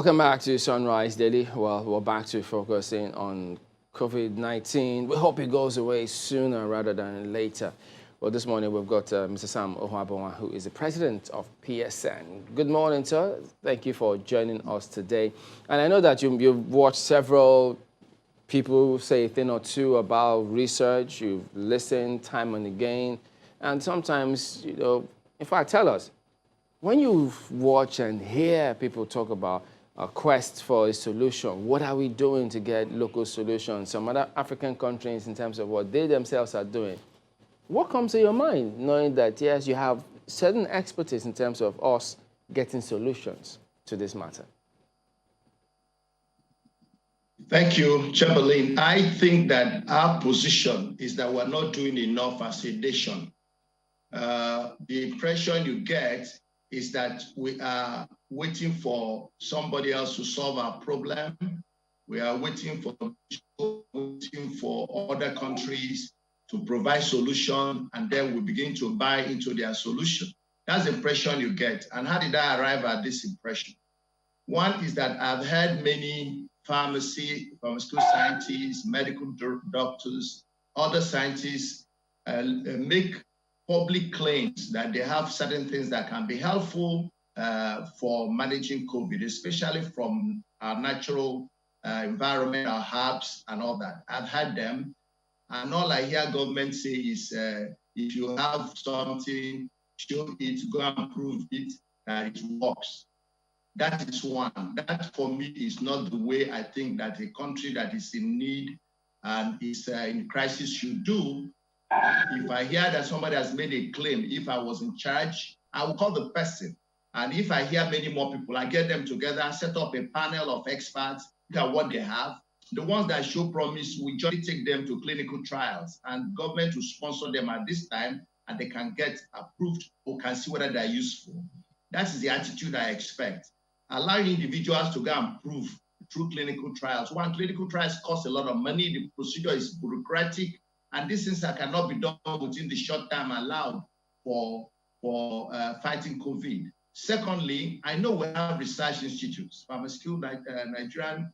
Welcome back to Sunrise Daily. Well, we're back to focusing on COVID-19. We hope it goes away sooner rather than later. Well, this morning we've got Mr. Sam Ohuabunwa, who is the president of PSN. Good morning, sir. Thank you for joining us today. And I know that you've watched several people say a thing or two about research. You've listened time and again. And sometimes, in fact, tell us, when you watch and hear people talk about a quest for a solution, what are we doing to get local solutions? Some other African countries in terms of what they themselves are doing. What comes to your mind, knowing that, yes, you have certain expertise in terms of us getting solutions to this matter? Thank you, Chamberlain. I think that our position is that we're not doing enough as a nation. The impression you get is that we are waiting for somebody else to solve our problem. We are waiting for other countries to provide solution, and then we begin to buy into their solution. That's the impression you get. And how did I arrive at this impression? One is that I've heard many pharmaceutical scientists, medical doctors, other scientists make public claims that they have certain things that can be helpful for managing COVID, especially from our natural environment, our herbs and all that. I've had them, and all I hear government say is, if you have something, show it, go and prove it, that it works. That is one. That for me is not the way I think that a country that is in need and is in crisis should do. If I hear that somebody has made a claim, if I was in charge, I will call the person. And if I hear many more people, I get them together, set up a panel of experts, look at what they have. The ones that show promise, we just take them to clinical trials, and government will sponsor them at this time, and they can get approved or can see whether they're useful. That is the attitude I expect. Allowing individuals to go and prove through clinical trials. One, clinical trials cost a lot of money. The procedure is bureaucratic. And these things that cannot be done within the short time allowed for fighting COVID. Secondly, I know we have research institutes, Nigerian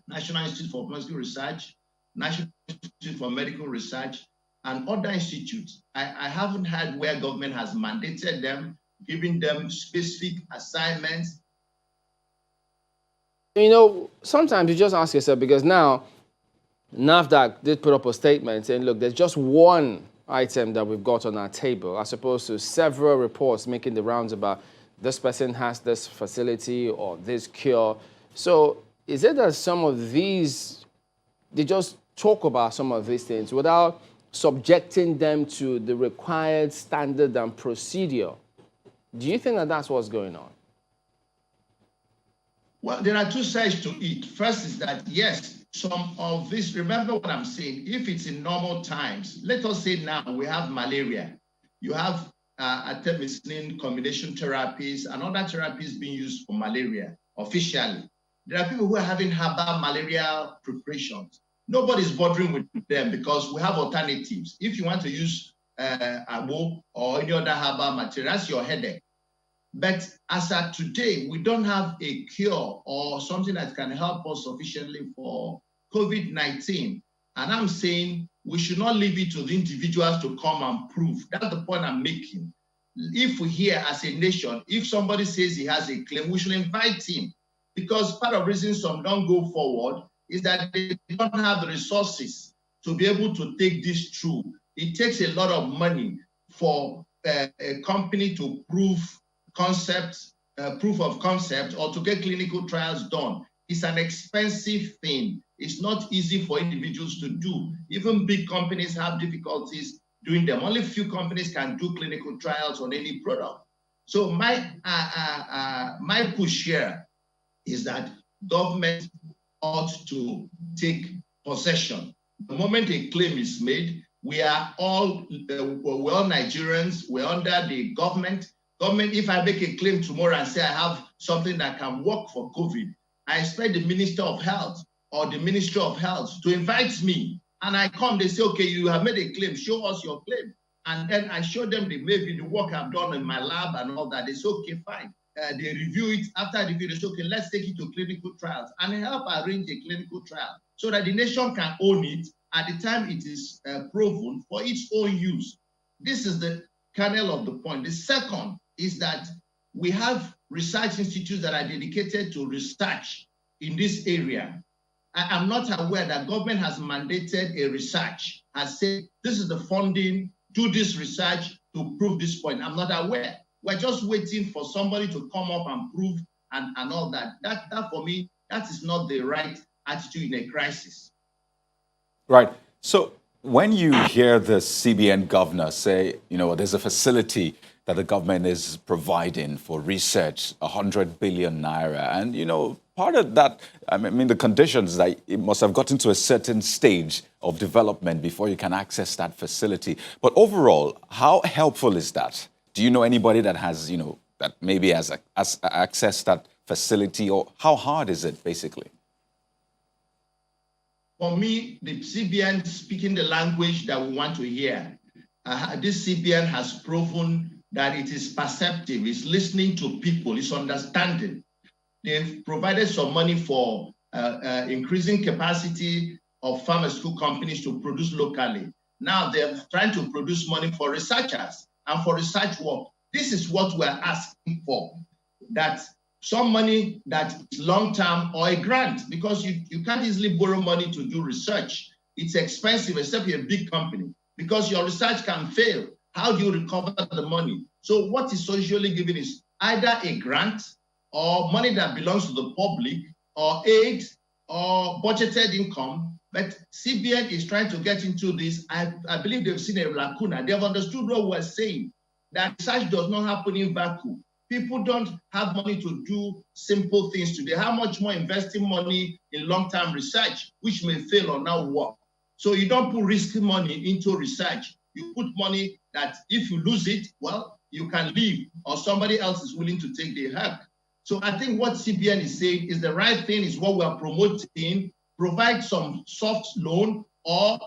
National Institute for Pharmaceutical Research, National Institute for Medical Research, and other institutes. I haven't had where government has mandated them, giving them specific assignments. Sometimes you just ask yourself, because now, NAFDAC did put up a statement saying, look, there's just one item that we've got on our table, as opposed to several reports making the rounds about this person has this facility or this cure. So is it that some of these, they just talk about some of these things without subjecting them to the required standard and procedure? Do you think that that's what's going on? Well, there are two sides to it. First is that, yes, some of this, remember what I'm saying, if it's in normal times, let us say now we have malaria, you have artemisinin combination therapies and other therapies being used for malaria officially. There are people who are having herbal malaria preparations. Nobody's bothering with them because we have alternatives. If you want to use agbo or any other herbal material, that's your headache. But as of today, we don't have a cure or something that can help us sufficiently for COVID-19. And I'm saying we should not leave it to the individuals to come and prove. That's the point I'm making. If we hear as a nation, if somebody says he has a claim, we should invite him. Because part of the reason some don't go forward is that they don't have the resources to be able to take this through. It takes a lot of money for a company to prove proof of concept, or to get clinical trials done. It's an expensive thing. It's not easy for individuals to do. Even big companies have difficulties doing them. Only few companies can do clinical trials on any product. So my push here is that government ought to take possession. The moment a claim is made, we're all Nigerians, we're under the government. If I make a claim tomorrow and say I have something that can work for COVID, I expect the Minister of Health or the Ministry of Health to invite me. And I come, they say, okay, you have made a claim, show us your claim. And then I show them maybe the work I've done in my lab and all that. They say, okay, fine. they review it. After the review, they say, okay, let's take it to clinical trials and help arrange a clinical trial so that the nation can own it at the time it is proven for its own use. This is the kernel of the point. The second is that we have research institutes that are dedicated to research in this area. I am not aware that government has mandated a research, has said, this is the funding, do this research to prove this point. I'm not aware. We're just waiting for somebody to come up and prove and all that. That for me, that is not the right attitude in a crisis. Right. So when you hear the CBN governor say, there's a facility that the government is providing for research, 100 billion naira, and, part of that, I mean, the conditions that it must have gotten to a certain stage of development before you can access that facility. But overall, how helpful is that? Do you know anybody that has, that maybe has accessed that facility, or how hard is it, basically? For me, the CBN speaking the language that we want to hear. This CBN has proven that it is perceptive, it's listening to people, it's understanding. They've provided some money for increasing capacity of pharmaceutical companies to produce locally. Now they're trying to produce money for researchers and for research work. This is what we're asking for, that some money that is long-term or a grant, because you can't easily borrow money to do research. It's expensive, except you're a big company, because your research can fail. How do you recover the money? So what is socially given is either a grant or money that belongs to the public, or aid, or budgeted income. But CBN is trying to get into this. I believe they've seen a lacuna. They've understood what we're saying, that research does not happen in vacuum. People don't have money to do simple things today. How much more investing money in long-term research, which may fail or not work? So you don't put risky money into research. You put money that if you lose it, well, you can leave, or somebody else is willing to take the help. So I think what CBN is saying is the right thing, is what we are promoting. Provide some soft loan or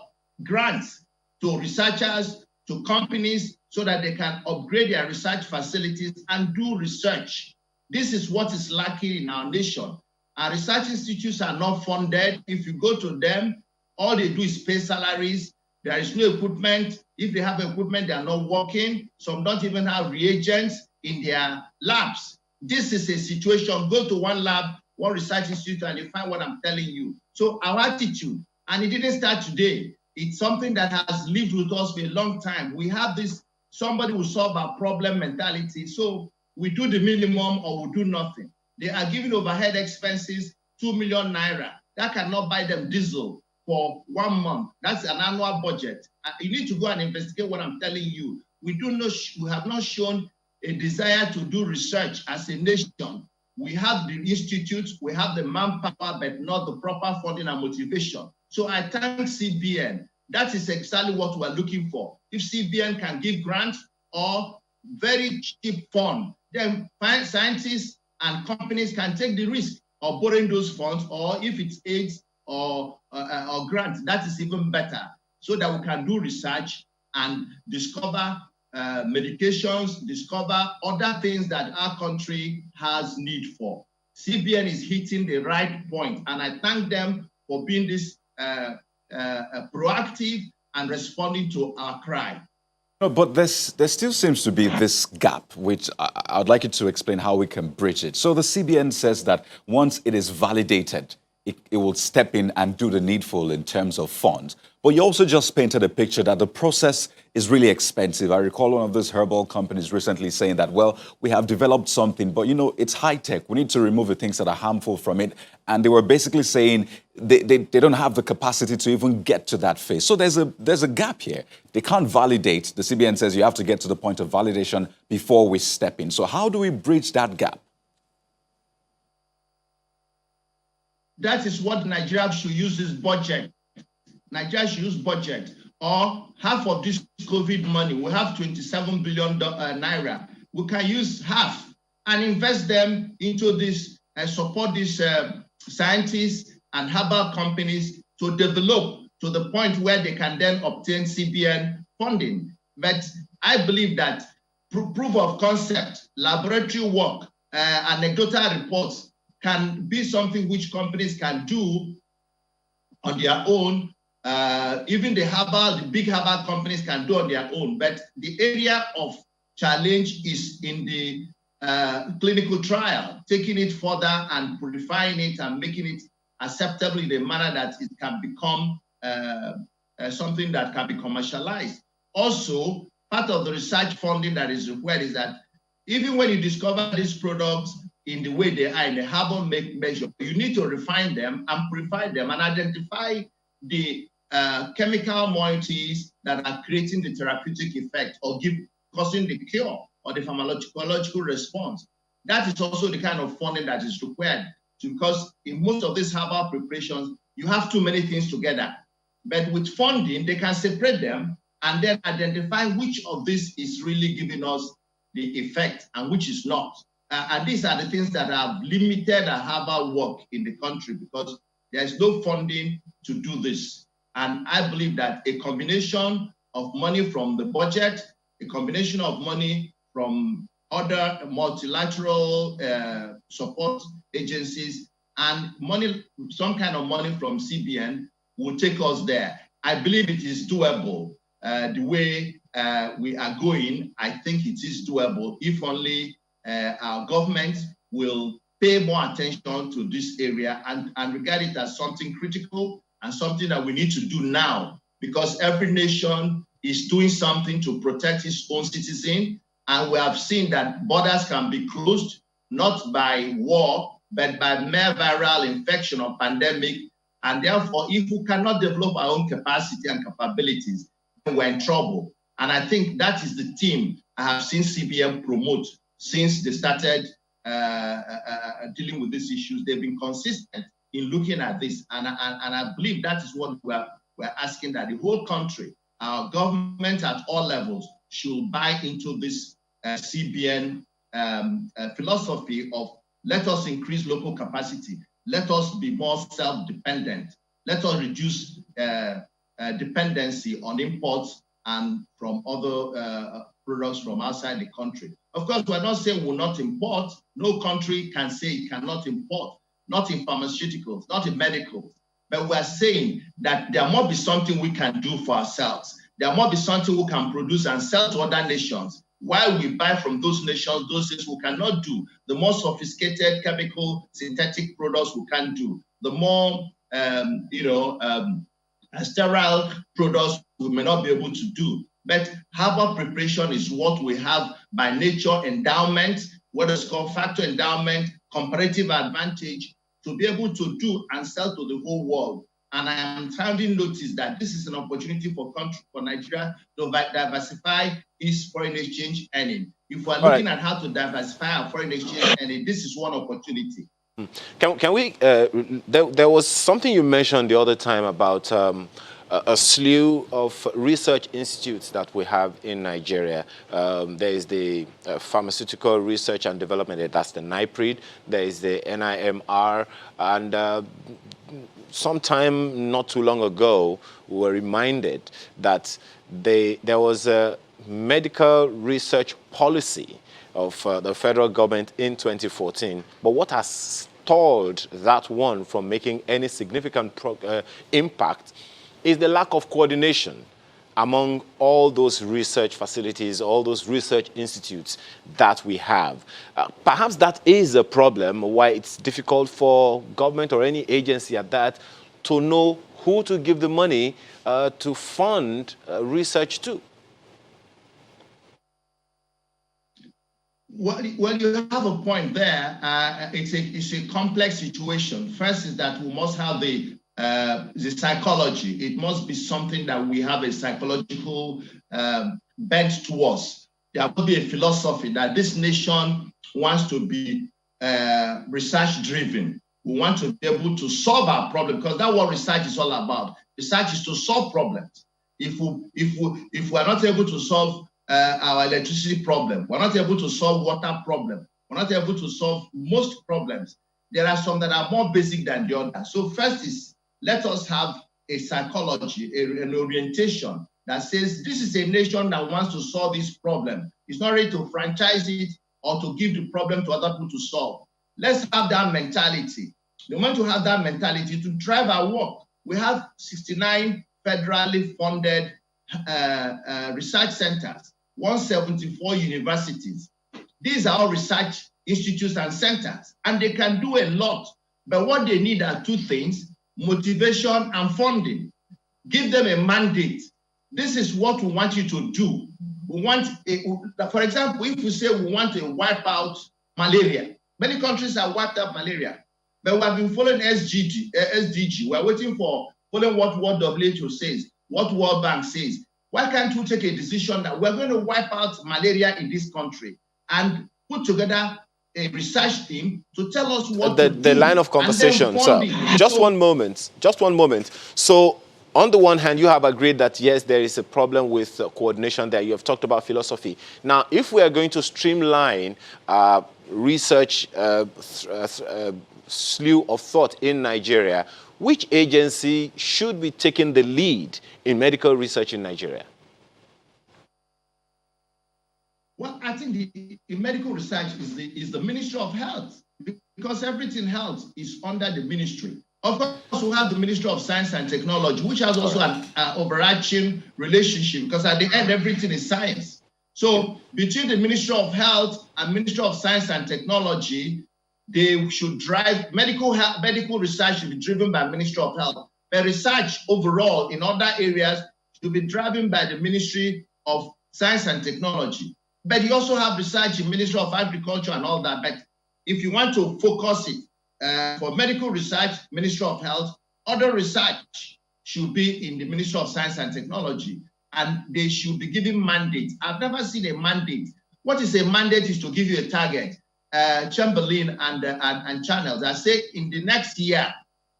grants to researchers, to companies, so that they can upgrade their research facilities and do research. This is what is lacking in our nation. Our research institutes are not funded. If you go to them, all they do is pay salaries. There is no equipment. If they have equipment, they are not working. Some don't even have reagents in their labs. This is a situation. Go to one lab, one research institute, and you find what I'm telling you. So our attitude, and it didn't start today. It's something that has lived with us for a long time. We have this somebody will solve our problem mentality. So we do the minimum or we do nothing. They are giving overhead expenses, 2 million naira. That cannot buy them diesel for 1 month. That's an annual budget. You need to go and investigate what I'm telling you. We have not shown a desire to do research as a nation. We have the institutes, we have the manpower, but not the proper funding and motivation. So I thank CBN. That is exactly what we're looking for. If CBN can give grants or very cheap fund, then scientists and companies can take the risk of borrowing those funds, or if it's aids or grants, that is even better, so that we can do research and discover medications, discover other things that our country has need for. CBN is hitting the right point, and I thank them for being this proactive and responding to our cry. No, but there still seems to be this gap, which I would like you to explain how we can bridge it. So the CBN says that once it is validated, it will step in and do the needful in terms of funds. But you also just painted a picture that the process is really expensive. I recall one of those herbal companies recently saying that, well, we have developed something, but it's high tech. We need to remove the things that are harmful from it. And they were basically saying they don't have the capacity to even get to that phase. So there's a gap here. They can't validate. The CBN says you have to get to the point of validation before we step in. So how do we bridge that gap? That is what Nigeria should use this budget. Nigeria should use budget, or half of this COVID money. We have 27 billion naira. We can use half and invest them into this and support these scientists and herbal companies to develop to the point where they can then obtain CBN funding. But I believe that proof of concept, laboratory work, anecdotal reports can be something which companies can do on their own. Even the big herbal companies can do on their own. But the area of challenge is in the clinical trial, taking it further and purifying it and making it acceptable in a manner that it can become something that can be commercialized. Also, part of the research funding that is required is that even when you discover these products in the way they are, in the herbal measure, you need to refine them and purify them and identify the chemical moieties that are creating the therapeutic effect or causing the cure or the pharmacological response. That is also the kind of funding that is required, because in most of these herbal preparations, you have too many things together. But with funding, they can separate them and then identify which of this is really giving us the effect and which is not. And these are the things that have limited herbal work in the country, because there is no funding to do this. And I believe that a combination of money from the budget, a combination of money from other multilateral support agencies, and money, some kind of money from CBN will take us there. I believe it is doable. The way we are going, I think it is doable if only our government will pay more attention to this area and regard it as something critical and something that we need to do now, because every nation is doing something to protect its own citizens. And we have seen that borders can be closed, not by war, but by mere viral infection or pandemic. And therefore, if we cannot develop our own capacity and capabilities, then we're in trouble. And I think that is the theme I have seen CBN promote since they started dealing with these issues. They've been consistent in looking at this. And I believe that is what we're asking, that the whole country, our government at all levels, should buy into this CBN philosophy of let us increase local capacity, let us be more self-dependent, let us reduce dependency on imports and from other products from outside the country. Of course, we're not saying we'll not import. No country can say it cannot import, not in pharmaceuticals, not in medicals. But we're saying that there must be something we can do for ourselves. There must be something we can produce and sell to other nations. While we buy from those nations, those things we cannot do. The more sophisticated chemical synthetic products we can do. The more, sterile products we may not be able to do. But herbal preparation is what we have by nature, endowment, what is called factor endowment, comparative advantage, to be able to do and sell to the whole world. And I am finding notice that this is an opportunity for Nigeria to diversify its foreign exchange earning. If we're looking at how to diversify our foreign exchange earning, this is one opportunity. Can we, there was something you mentioned the other time about a slew of research institutes that we have in Nigeria. There is the Pharmaceutical Research and Development, that's the NIPRID. There is the NIMR, and sometime not too long ago, we were reminded that there was a medical research policy of the federal government in 2014. But what has stalled that one from making any significant impact is the lack of coordination among all those research facilities, all those research institutes that we have. Perhaps that is a problem why it's difficult for government or any agency at that to know who to give the money to fund research to. Well, you have a point there. It's a complex situation. First is that we must have the psychology. It must be something that we have a psychological bent towards. There must be a philosophy that this nation wants to be research-driven. We want to be able to solve our problem, because that's what research is all about. Research is to solve problems. If we are not able to solve our electricity problem, we're not able to solve water problem, we're not able to solve most problems, there are some that are more basic than the other. So first is, let us have a psychology, an orientation that says this is a nation that wants to solve this problem. It's not ready to franchise it or to give the problem to other people to solve. Let's have that mentality. We want to have that mentality to drive our work. We have 69 federally funded research centers, 174 universities. These are all research institutes and centers, and they can do a lot. But what they need are two things: motivation and funding. Give them a mandate. This is what we want you to do. We want, for example, if we say we want to wipe out malaria, many countries have wiped out malaria, but we have been following SDG. We're waiting for following what World WHO says, what World Bank says. Why can't we take a decision that we're going to wipe out malaria in this country and put together a research team to tell us what to do? The line of conversation, sir. Just one moment. So, on the one hand, you have agreed that, yes, there is a problem with coordination there. You have talked about philosophy. Now, if we are going to streamline research slew of thought in Nigeria, which agency should be taking the lead in medical research in Nigeria? Well, I think the medical research is the Ministry of Health, because everything health is under the ministry. Of course, we have the Ministry of Science and Technology, which has also an overarching relationship, because at the end, everything is science. So between the Ministry of Health and Ministry of Science and Technology, they should drive medical research should be driven by Ministry of Health. But research overall in other areas should be driven by the Ministry of Science and Technology. But you also have research in Ministry of Agriculture and all that. But if you want to focus it, for medical research, Ministry of Health, other research should be in the Ministry of Science and Technology, and they should be given mandates. I've never seen a mandate. What is a mandate is to give you a target. Chamberlain and Channels, I say in the next year,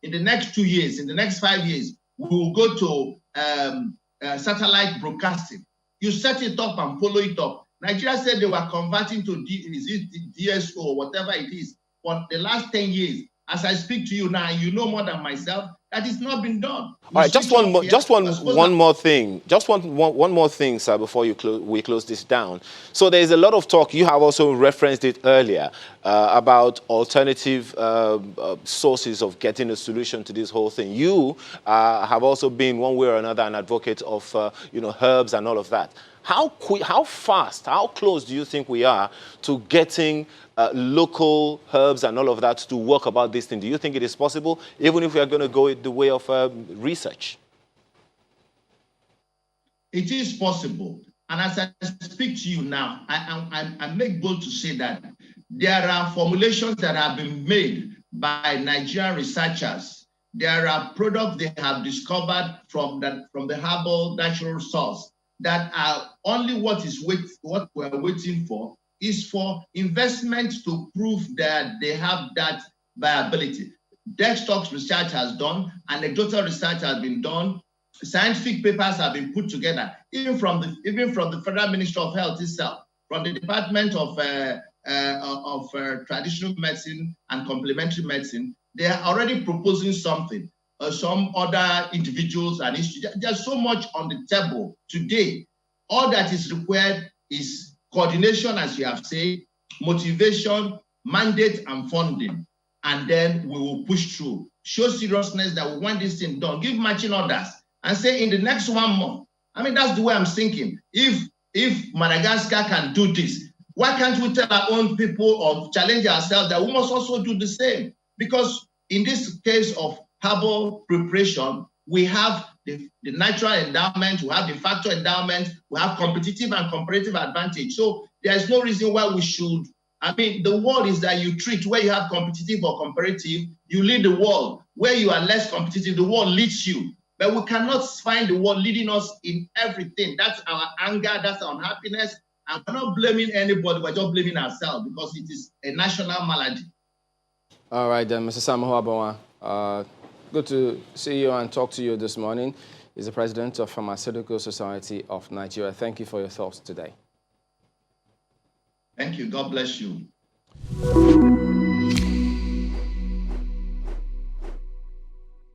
in the next 2 years, in the next 5 years, we will go to satellite broadcasting. You set it up and follow it up. Nigeria said they were converting to DSO or whatever it is. For the last 10 years, as I speak to you now, you know more than myself, that it's not been done. All right, just one more thing. Just one more thing, sir, before we close this down. So there is a lot of talk, you have also referenced it earlier, about alternative sources of getting a solution to this whole thing. You have also been, one way or another, an advocate of herbs and all of that. How quick, how fast, how close do you think we are to getting local herbs and all of that to work about this thing? Do you think it is possible, even if we are going to go the way of research? It is possible. And as I speak to you now, I make bold to say that there are formulations that have been made by Nigerian researchers. There are products they have discovered from the herbal natural source that are only what we're waiting for is for investment to prove that they have that viability. Desktop research has done, anecdotal research has been done, scientific papers have been put together, even from the Federal Ministry of Health itself, from the Department of Traditional Medicine and Complementary Medicine. They are already proposing something. Some other individuals and institutions. There's so much on the table today. All that is required is coordination, as you have said, motivation, mandate, and funding. And then we will push through. Show seriousness that we want this thing done. Give matching orders and say in the next 1 month. I mean, that's the way I'm thinking. If Madagascar can do this, why can't we tell our own people or challenge ourselves that we must also do the same? Because in this case of herbal preparation, we have the natural endowment, we have the factor endowment, we have competitive and comparative advantage. So there's no reason why we should. I mean, the world is that you treat where you have competitive or comparative, you lead the world. Where you are less competitive, the world leads you. But we cannot find the world leading us in everything. That's our anger, that's our unhappiness. And we're not blaming anybody, we're just blaming ourselves because it is a national malady. All right, then, Mr. Sam Ohuabunwa. Good to see you and talk to you this morning. He's the president of Pharmaceutical Society of Nigeria. Thank you for your thoughts today. Thank you. God bless you.